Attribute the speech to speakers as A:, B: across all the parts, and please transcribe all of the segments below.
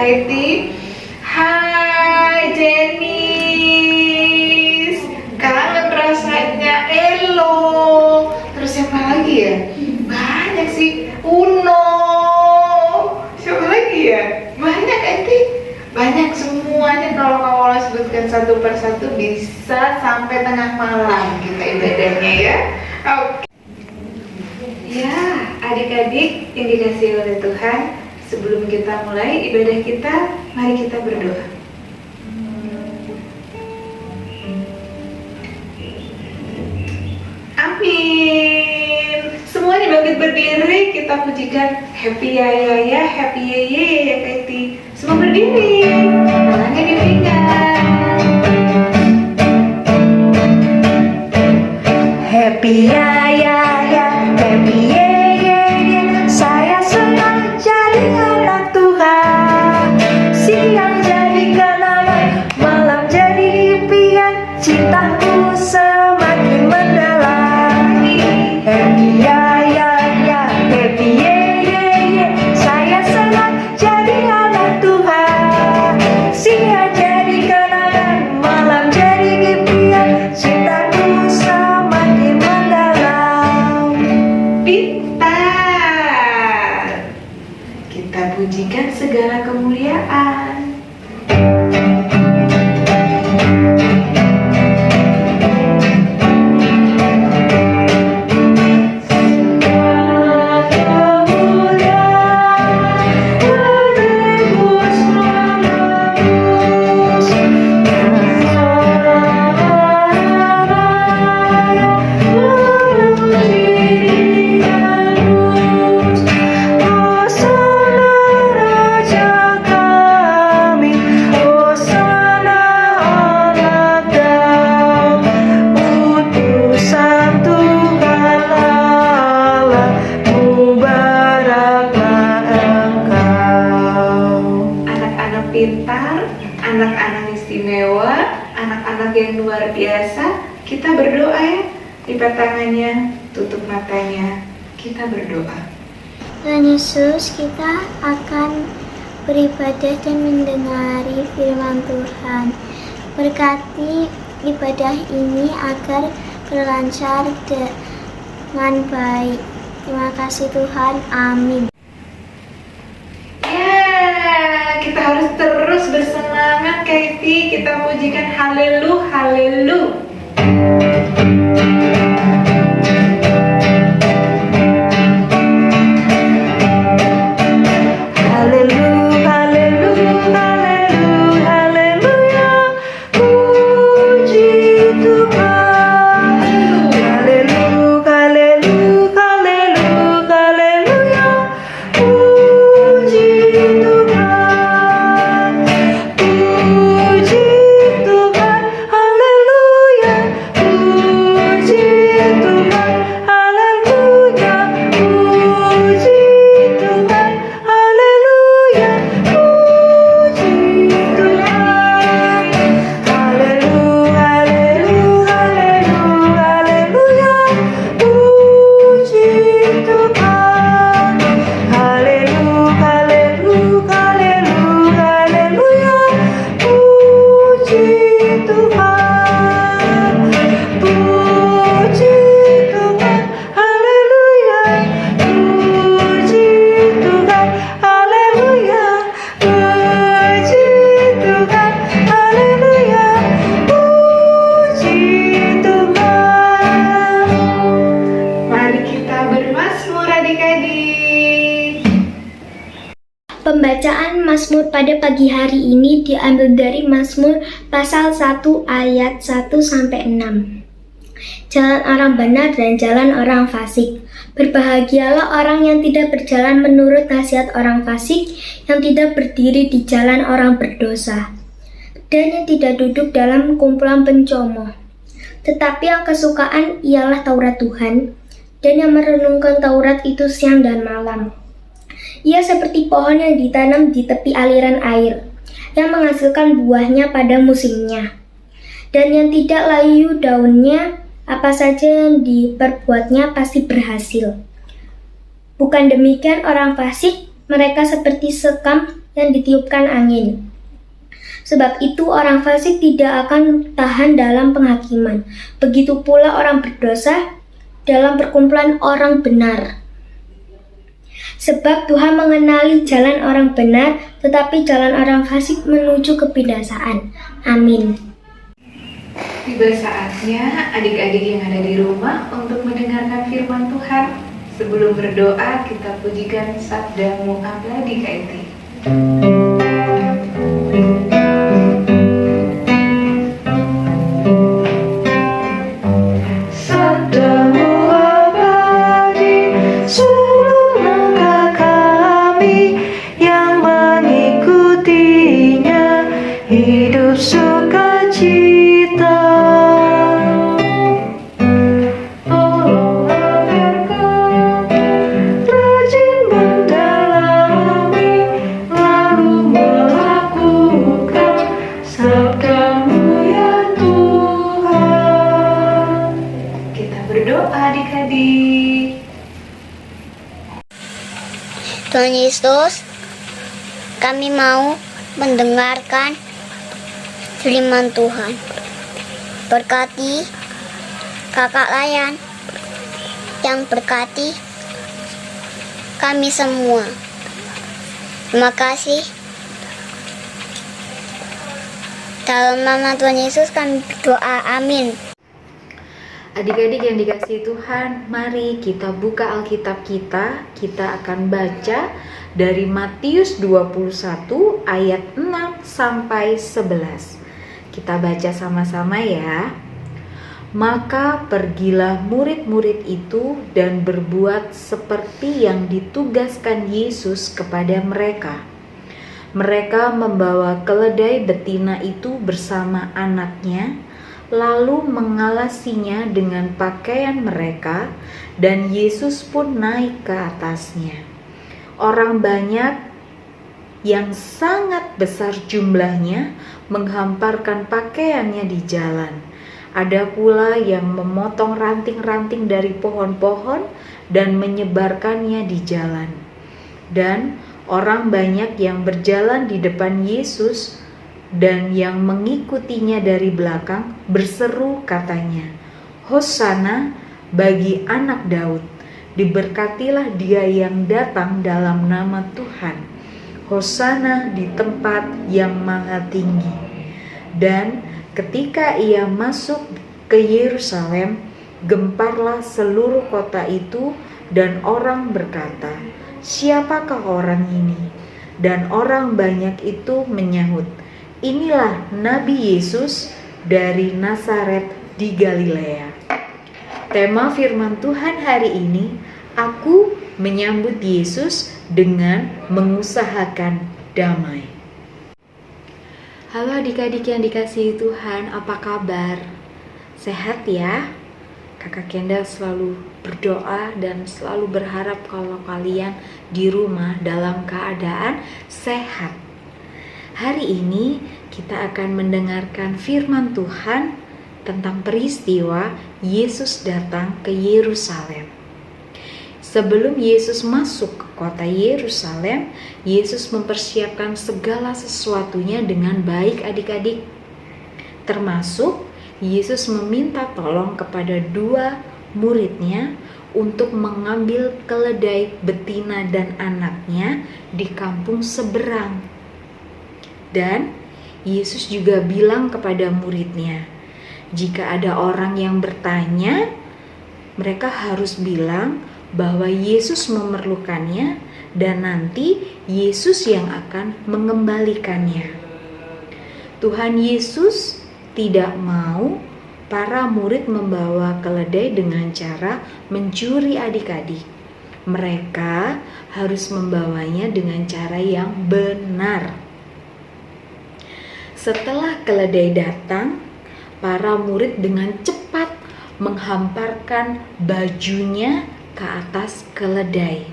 A: Kaiti. Hai Jenis, kangen rasanya. Elo. Terus siapa lagi ya? Banyak sih. Uno. Siapa lagi ya? Banyak Kaiti. Banyak semuanya, kalau kamu sebutkan satu persatu bisa sampai tengah malam kita ibadahnya ya. Oke. Ya, adik-adik yang dikasihi oleh Tuhan, sebelum kita mulai ibadah kita, mari kita berdoa. Amin. Semuanya bangkit berdiri, kita pujikan Happy Ya, Happy Ye ya Kaiti. Semua berdiri, tangannya diberikan.
B: Happy ya, happy ye, saya senang jadi anak Tuhan. Siang jadi kenangan, malam jadi impian, cintaku semakin mendalam. Happy ya, happy ye, saya senang jadi anak Tuhan. Siang jadi kenangan, malam jadi impian, cintaku semakin mendalam.
A: Pintar. Kita pujikan segala kemuliaan. Pintar, anak-anak istimewa, anak-anak yang luar biasa. Kita berdoa ya. Lipat tangannya, tutup matanya. Kita berdoa.
C: Tuhan Yesus, kita akan beribadah dan mendengari firman Tuhan. Berkati ibadah ini agar berlancar dengan baik. Terima kasih Tuhan. Amin.
A: Kita harus terus bersemangat Kaiti. Kita pujikan haleluya, haleluya.
C: Pembacaan Mazmur pada pagi hari ini diambil dari Mazmur pasal 1 ayat 1-6. Jalan orang benar dan jalan orang fasik. Berbahagialah orang yang tidak berjalan menurut nasihat orang fasik, yang tidak berdiri di jalan orang berdosa, dan yang tidak duduk dalam kumpulan pencomooh. Tetapi yang kesukaan ialah Taurat Tuhan, dan yang merenungkan Taurat itu siang dan malam. Ia seperti pohon yang ditanam di tepi aliran air, yang menghasilkan buahnya pada musimnya, dan yang tidak layu daunnya. Apa saja yang diperbuatnya pasti berhasil. Bukan demikian orang fasik, mereka seperti sekam yang ditiupkan angin. Sebab itu orang fasik tidak akan tahan dalam penghakiman. Begitu pula orang berdosa dalam perkumpulan orang benar. Sebab Tuhan mengenali jalan orang benar, tetapi jalan orang fasik menuju kebinasaan. Amin.
A: Tiba saatnya adik-adik yang ada di rumah untuk mendengarkan firman Tuhan. Sebelum berdoa, kita pujikan sabdamu abadi Kak Eti.
B: Sabdamu abadi, seluruh langkah kami yang mengikutinya hidup sukacita. Tolong agar kami rajin mendalami, lalu melakukan sabdamu ya Tuhan.
A: Kita berdoa adik-adik.
D: Tuhan Yesus, kami mau mendengarkan firman Tuhan. Berkati kakak Layan, yang berkati kami semua. Terima kasih. Dalam nama Tuhan Yesus kami berdoa, amin.
A: Adik-adik yang dikasihi Tuhan, mari kita buka Alkitab kita. Kita akan baca dari Matius 21 ayat 6 sampai 11. Kita baca sama-sama ya. Maka pergilah murid-murid itu dan berbuat seperti yang ditugaskan Yesus kepada mereka. Mereka membawa keledai betina itu bersama anaknya, lalu mengalasinya dengan pakaian mereka, dan Yesus pun naik ke atasnya. Orang banyak yang sangat besar jumlahnya menghamparkan pakaiannya di jalan. Ada pula yang memotong ranting-ranting dari pohon-pohon dan menyebarkannya di jalan. Dan orang banyak yang berjalan di depan Yesus dan yang mengikutinya dari belakang berseru katanya, "Hosana bagi anak Daud, diberkatilah dia yang datang dalam nama Tuhan. Hosana di tempat yang maha tinggi." Dan ketika ia masuk ke Yerusalem, gemparlah seluruh kota itu dan orang berkata, "Siapakah orang ini?" Dan orang banyak itu menyahut, "Inilah Nabi Yesus dari Nazaret di Galilea." Tema firman Tuhan hari ini, aku menyambut Yesus dengan mengusahakan damai. Halo adik-adik yang dikasihi Tuhan, apa kabar? Sehat ya? Kakak Kenda selalu berdoa dan selalu berharap kalau kalian di rumah dalam keadaan sehat. Hari ini kita akan mendengarkan firman Tuhan tentang peristiwa Yesus datang ke Yerusalem. Sebelum Yesus masuk ke kota Yerusalem, Yesus mempersiapkan segala sesuatunya dengan baik adik-adik. Termasuk Yesus meminta tolong kepada 2 muridnya untuk mengambil keledai betina dan anaknya di kampung seberang. Dan Yesus juga bilang kepada muridnya, jika ada orang yang bertanya, mereka harus bilang bahwa Yesus memerlukannya dan nanti Yesus yang akan mengembalikannya. Tuhan Yesus tidak mau para murid membawa keledai dengan cara mencuri adik-adik. Mereka harus membawanya dengan cara yang benar. Setelah keledai datang, para murid dengan cepat menghamparkan bajunya ke atas keledai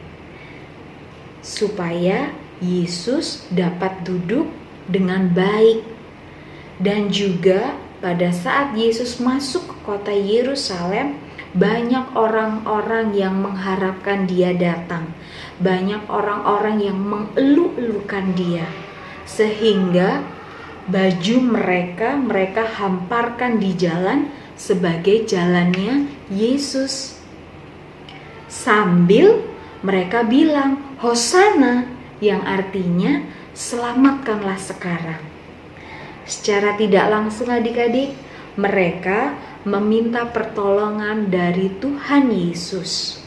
A: supaya Yesus dapat duduk dengan baik. Dan juga pada saat Yesus masuk ke kota Yerusalem, banyak orang-orang yang mengharapkan dia datang.
B: banyak orang-orang yang mengeluh-elukan dia, sehingga baju mereka hamparkan di jalan sebagai jalannya Yesus. Sambil mereka bilang Hosana, yang artinya selamatkanlah sekarang. Secara tidak langsung adik-adik, mereka meminta pertolongan dari Tuhan Yesus.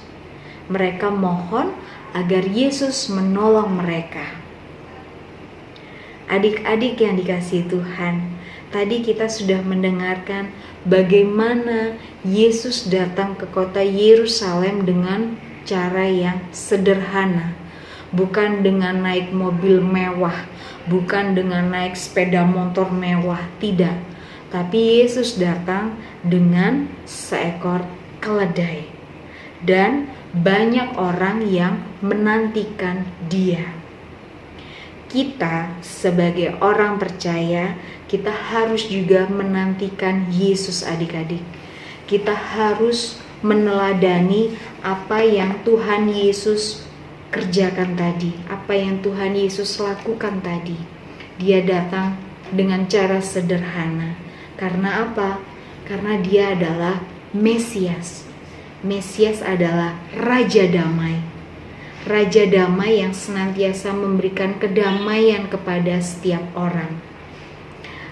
B: Mereka mohon agar Yesus menolong mereka. Adik-adik yang dikasihi Tuhan, tadi kita sudah mendengarkan bagaimana Yesus datang ke kota Yerusalem dengan cara yang sederhana. Bukan dengan naik mobil mewah, bukan dengan naik sepeda motor mewah, tidak. Tapi Yesus datang dengan seekor keledai. Dan banyak orang yang menantikan dia. Kita sebagai orang percaya, kita harus juga menantikan Yesus adik-adik. Kita harus meneladani apa yang Tuhan Yesus kerjakan tadi, apa yang Tuhan Yesus lakukan tadi. Dia datang dengan cara sederhana. Karena apa? Karena dia adalah Mesias. Mesias adalah Raja Damai. Raja Damai yang senantiasa memberikan kedamaian kepada setiap orang.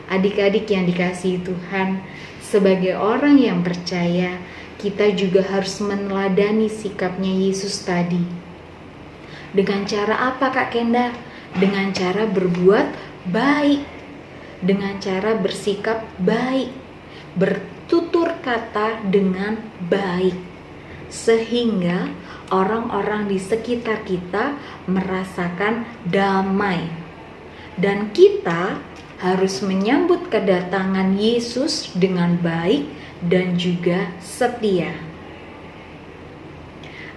B: Adik-adik yang dikasihi Tuhan, sebagai orang yang percaya, kita juga harus meneladani sikapnya Yesus tadi. Dengan cara apa Kak Kenda? Dengan cara berbuat baik. Dengan cara bersikap baik. Bertutur kata dengan baik. Sehingga orang-orang di sekitar kita merasakan damai. Dan kita harus menyambut kedatangan Yesus dengan baik dan juga setia.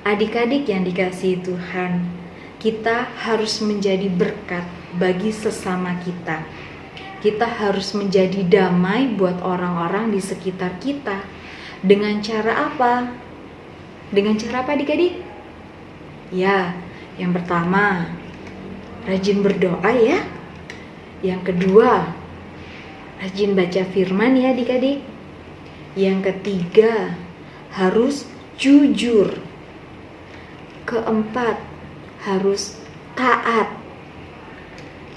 B: Adik-adik yang dikasihi Tuhan, kita harus menjadi berkat bagi sesama kita. Kita harus menjadi damai buat orang-orang di sekitar kita. Dengan cara apa? Dengan cara apa adik-adik? Ya, yang pertama, rajin berdoa ya. Yang kedua, rajin baca firman ya adik-adik. Yang ketiga, harus jujur. Keempat, harus taat.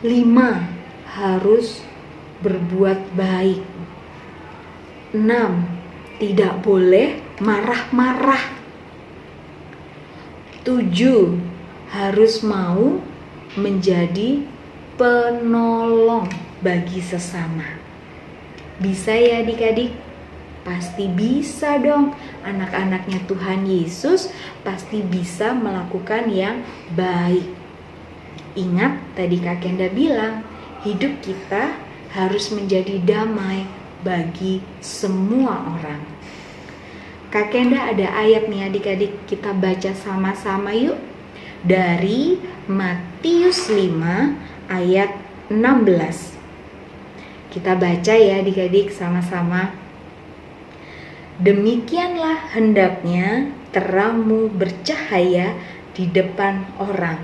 B: 5, harus berbuat baik. 6, tidak boleh marah-marah. 7, harus mau menjadi penolong bagi sesama. Bisa ya adik-adik? Pasti bisa dong. Anak-anaknya Tuhan Yesus pasti bisa melakukan yang baik. Ingat tadi Kak Kenda bilang, hidup kita harus menjadi damai bagi semua orang. Kak Kenda ada ayat nih adik-adik, kita baca sama-sama yuk. Dari Matius 5 ayat 16. Kita baca ya adik-adik sama-sama. Demikianlah hendaknya terangmu bercahaya di depan orang,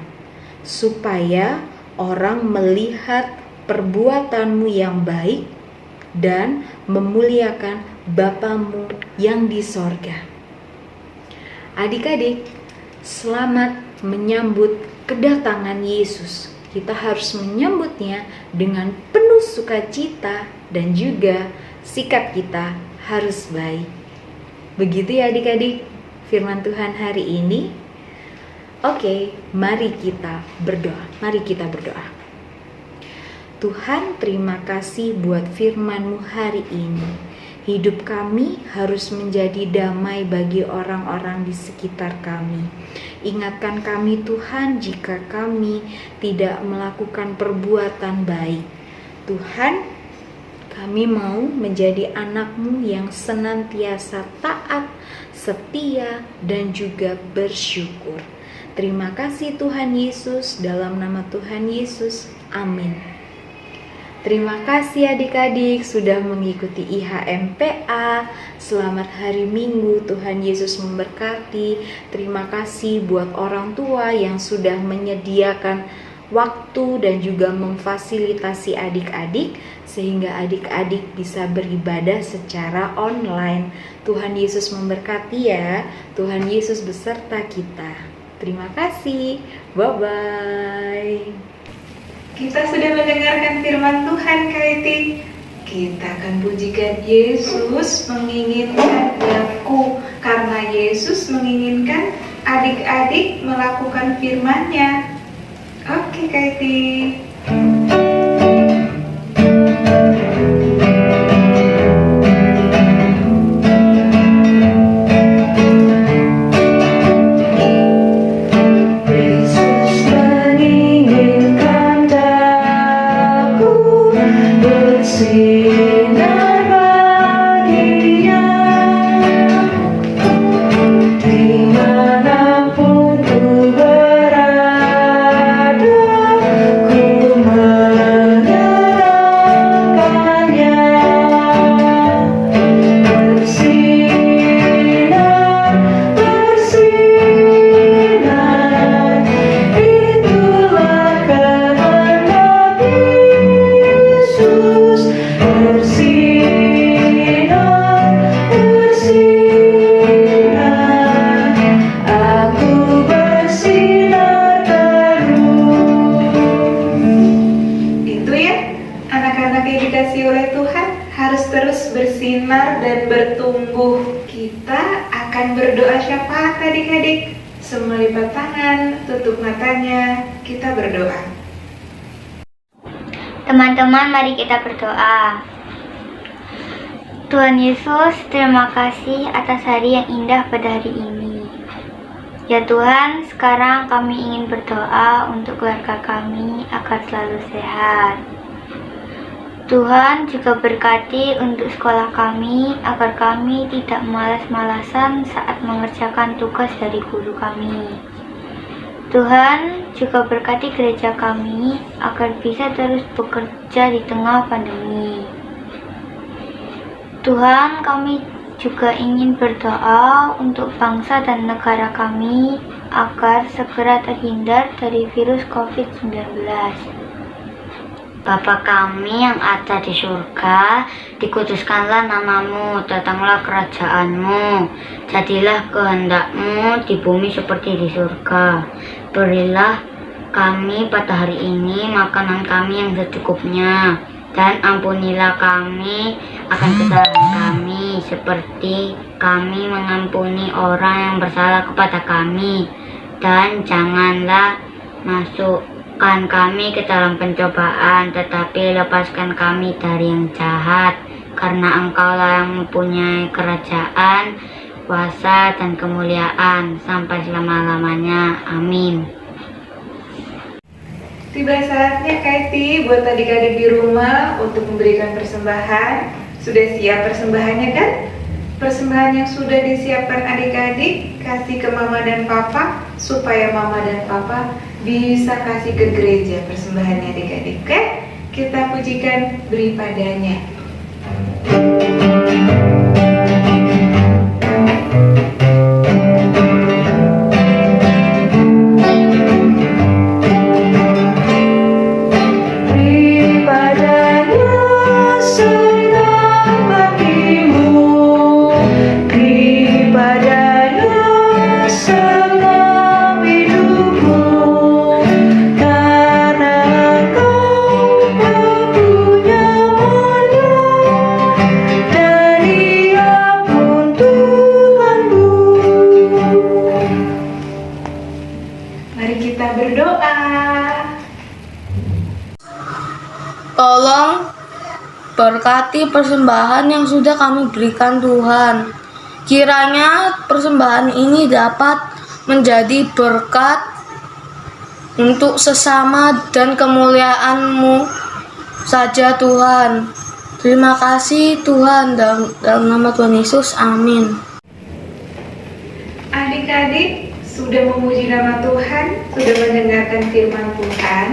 B: supaya orang melihat perbuatanmu yang baik dan memuliakan Bapamu yang di sorga. Adik-adik, selamat menyambut kedatangan Yesus. Kita harus menyambutnya dengan penuh sukacita dan juga sikap kita harus baik. Begitu ya adik-adik firman Tuhan hari ini. Oke, mari kita berdoa. Mari kita berdoa. Tuhan, terima kasih buat firman-Mu hari ini. Hidup kami harus menjadi damai bagi orang-orang di sekitar kami. Ingatkan kami Tuhan jika kami tidak melakukan perbuatan baik. Tuhan, kami mau menjadi anak-Mu yang senantiasa taat, setia, dan juga bersyukur. Terima kasih Tuhan Yesus, dalam nama Tuhan Yesus. Amin. Terima kasih adik-adik sudah mengikuti IHMPA. Selamat hari Minggu, Tuhan Yesus memberkati. Terima kasih buat orang tua yang sudah menyediakan waktu dan juga memfasilitasi adik-adik sehingga adik-adik bisa beribadah secara online. Tuhan Yesus memberkati ya. Tuhan Yesus beserta kita. Terima kasih. Bye-bye.
A: Kita sudah mendengarkan firman Tuhan, Kak Iti. Kita akan pujikan Yesus menginginkan aku, karena Yesus menginginkan adik-adik melakukan firman-Nya. Oke, Kak Iti. Bersinar dan bertumbuh. Kita akan berdoa syafaat adik-adik. Semua lipat tangan, tutup matanya, kita berdoa.
C: Teman-teman, mari kita berdoa. Tuhan Yesus, terima kasih atas hari yang indah pada hari ini. Ya Tuhan, sekarang kami ingin berdoa untuk keluarga kami agar selalu sehat. Tuhan juga berkati untuk sekolah kami agar kami tidak malas-malasan saat mengerjakan tugas dari guru kami. Tuhan juga berkati gereja kami agar bisa terus bekerja di tengah pandemi. Tuhan, kami juga ingin berdoa untuk bangsa dan negara kami agar segera terhindar dari virus COVID-19. Bapa kami yang ada di surga, dikuduskanlah namamu, datanglah kerajaanmu, jadilah kehendakmu di bumi seperti di surga. Berilah kami pada hari ini makanan kami yang secukupnya, dan ampunilah kami akan kesalahan kami, seperti kami mengampuni orang yang bersalah kepada kami. Dan janganlah masukkan kami ke dalam pencobaan, tetapi lepaskan kami dari yang jahat, karena Engkaulah yang mempunyai kerajaan, kuasa, dan kemuliaan sampai selama-lamanya. Amin.
A: Tiba saatnya Kak Iti buat adik-adik di rumah untuk memberikan persembahan. Sudah siap persembahannya kan? Persembahan yang sudah disiapkan adik-adik kasih ke mama dan papa, supaya mama dan papa bisa kasih ke gereja persembahannya adik-adik. Oke? Kita pujikan beri padanya.
E: Tolong berkati persembahan yang sudah kami berikan Tuhan. Kiranya persembahan ini dapat menjadi berkat untuk sesama dan kemuliaan-Mu saja Tuhan. Terima kasih Tuhan, dalam nama Tuhan Yesus, amin.
A: Adik-adik sudah memuji nama Tuhan, sudah mendengarkan firman Tuhan.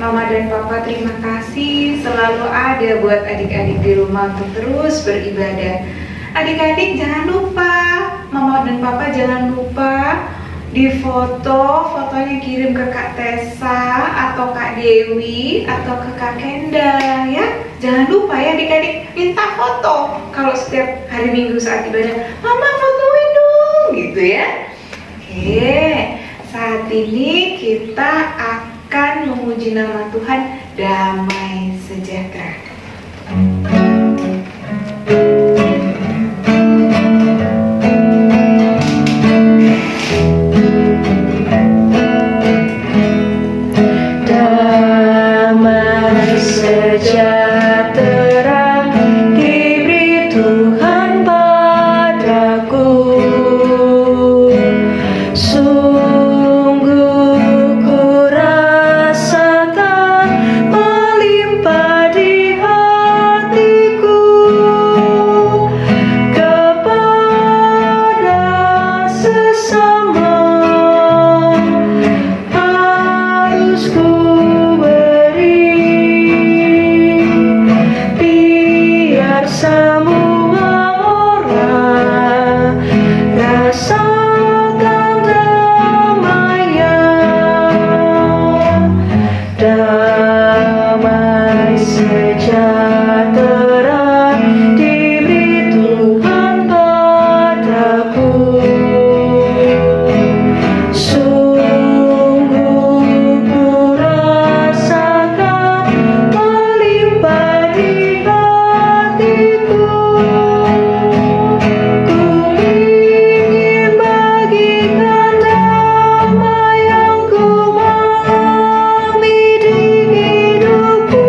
A: Mama dan Papa terima kasih selalu ada buat adik-adik di rumah untuk terus beribadah. Adik-adik jangan lupa, Mama dan Papa jangan lupa di fotonya kirim ke Kak Tessa atau Kak Dewi atau ke Kak Kenda ya. Jangan lupa ya adik-adik, minta foto kalau setiap hari Minggu saat ibadah, Mama fotoin dong gitu ya. Oke, saat ini kita akan memuji nama Tuhan, damai sejahtera.
B: Damai sejahtera diberi Tuhan padaku. Sungguh ku rasakan melimpah di hatiku kepada sesama. Harus ku beri biar semua orang rasakan damainya. Damai sejahtera diberi Tuhan padaku. Sungguh ku rasakan melimpah di hatiku. Ku ingin bagikan damai yang ku alami di hidupku,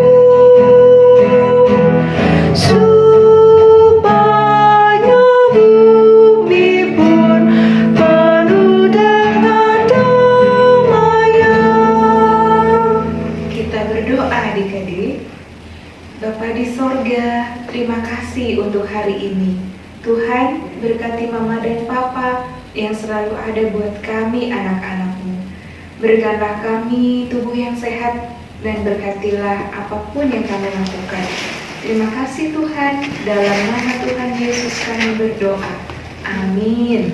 B: supaya bumi pun penuh dengan damai-Nya.
A: Kita berdoa adik-adik. Bapa di sorga, terima kasih untuk hari ini. Tuhan, berkati Mama dan Papa yang selalu ada buat kami anak-anak-Mu. Berikanlah kami tubuh yang sehat dan berkatilah apapun yang kami lakukan. Terima kasih Tuhan, dalam nama Tuhan Yesus kami berdoa. Amin.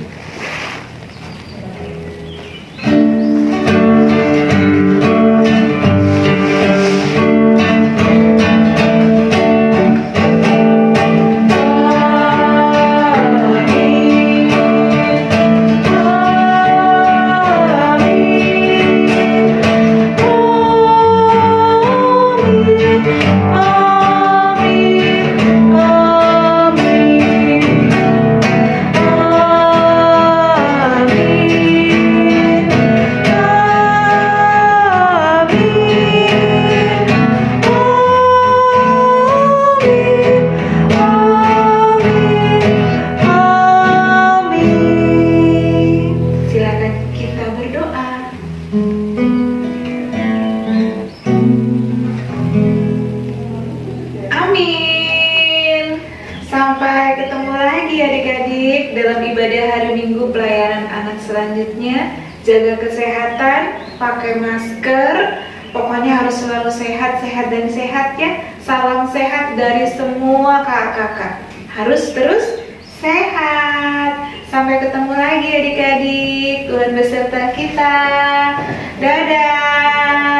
A: Silakan kita berdoa. Amin. Sampai ketemu lagi adik-adik dalam ibadah hari Minggu pelayanan anak selanjutnya. Jaga kesehatan, pakai masker, pokoknya harus selalu sehat dan sehat ya. Salam sehat dari semua kakak-kakak. Harus terus sehat. Sampai ketemu lagi adik-adik. Tuhan beserta kita. Dadah.